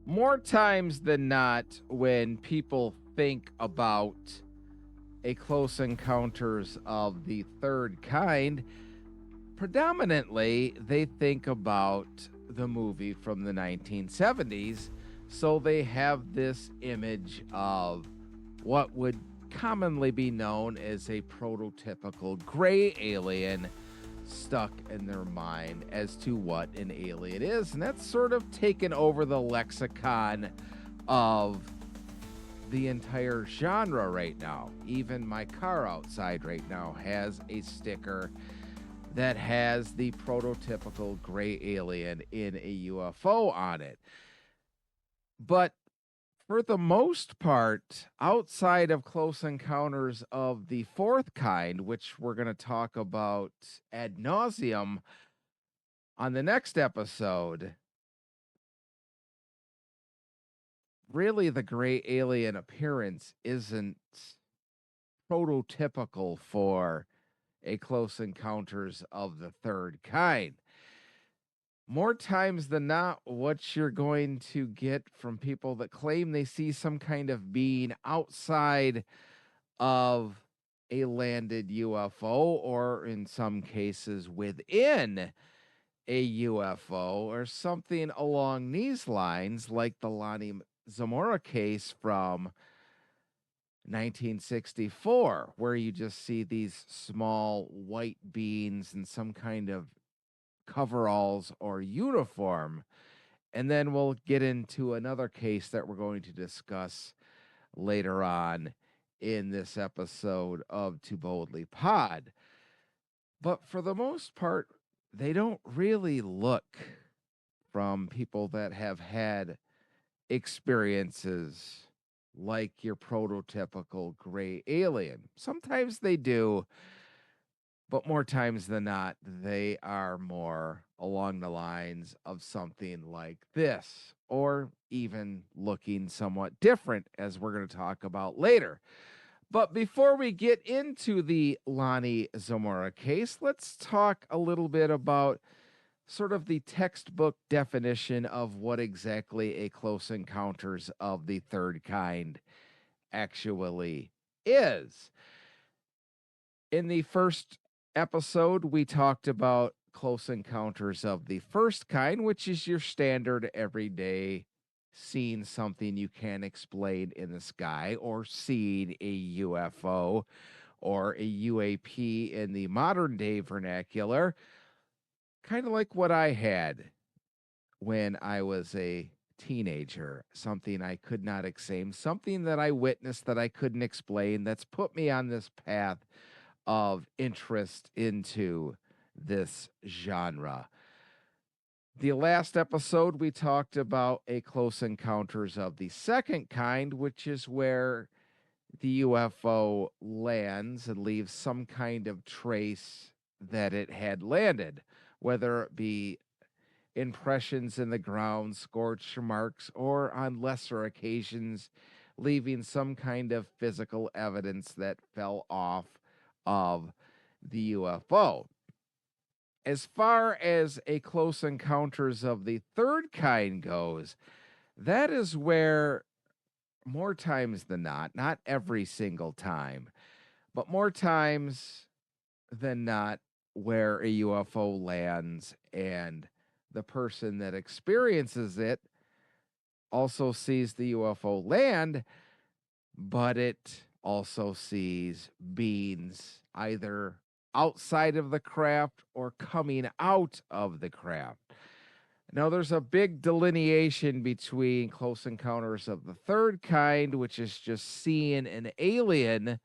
More times than not, when people think about a close encounters of the third kind, predominantly they think about the movie from the 1970s. So they have this image of what would commonly be known as a prototypical gray alien stuck in their mind as to what an alien is. And that's sort of taken over the lexicon of the entire genre right now. Even my car outside right now has a sticker that has the prototypical gray alien in a UFO on it. But for the most part, outside of Close Encounters of the Fourth Kind, which we're going to talk about ad nauseum on the next episode, really the gray alien appearance isn't prototypical for a Close Encounters of the Third Kind. More times than not, what you're going to get from people that claim they see some kind of being outside of a landed UFO, or in some cases within a UFO, or something along these lines, like the Lonnie Zamora case from 1964, where you just see these small white beings in some kind of coveralls or uniform. And then we'll get into another case that we're going to discuss later on in this episode of To Boldly Pod. But for the most part, they don't really look from people that have had experiences like your prototypical gray alien. Sometimes they do, but more times than not, they are more along the lines of something like this, or even looking somewhat different, as we're going to talk about later. But before we get into the Lonnie Zamora case, let's talk a little bit about sort of the textbook definition of what exactly a close encounters of the third kind actually is. In the first episode, we talked about close encounters of the first kind, which is your standard everyday seeing something you can't explain in the sky, or seeing a UFO or a UAP in the modern day vernacular, kind of like what I had when I was a teenager, something I could not explain, something that I witnessed that I couldn't explain, that's put me on this path of interest into this genre. The last episode, we talked about a close encounters of the second kind, which is where the UFO lands and leaves some kind of trace that it had landed, whether it be impressions in the ground, scorch marks, or on lesser occasions, leaving some kind of physical evidence that fell off of the UFO. As far as a close encounters of the third kind goes, that is where more times than not every single time, but more times than not, where a UFO lands and the person that experiences it also sees the UFO land, but it also sees beings either outside of the craft or coming out of the craft. Now, there's a big delineation between Close Encounters of the Third Kind, which is just seeing an alien,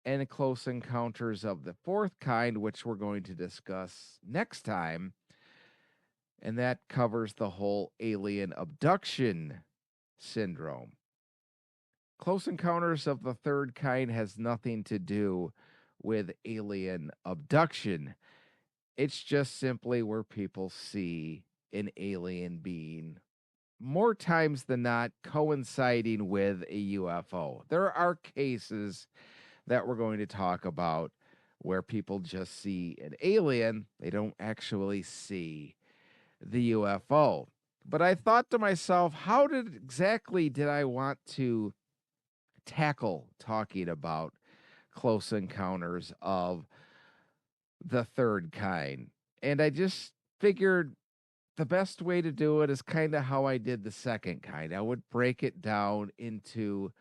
and Close Encounters of the Fourth Kind, which we're going to discuss next time. And that covers the whole alien abduction syndrome. Close Encounters of the Third Kind has nothing to do with alien abduction. It's just simply where people see an alien being, more times than not, coinciding with a UFO. There are cases that we're going to talk about where people just see an alien, they don't actually see the UFO. But I thought to myself, how did exactly did I want to tackle talking about close encounters of the third kind? And I just figured the best way to do it is kind of how I did the second kind. I would break it down into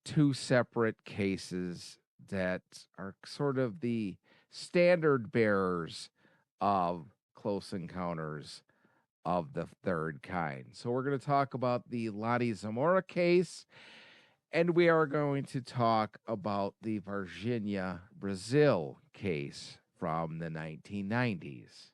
two separate cases that are sort of the standard bearers of close encounters of the third kind. So we're going to talk about the Lottie Zamora case, and we are going to talk about the Virginia Brazil case from the 1990s.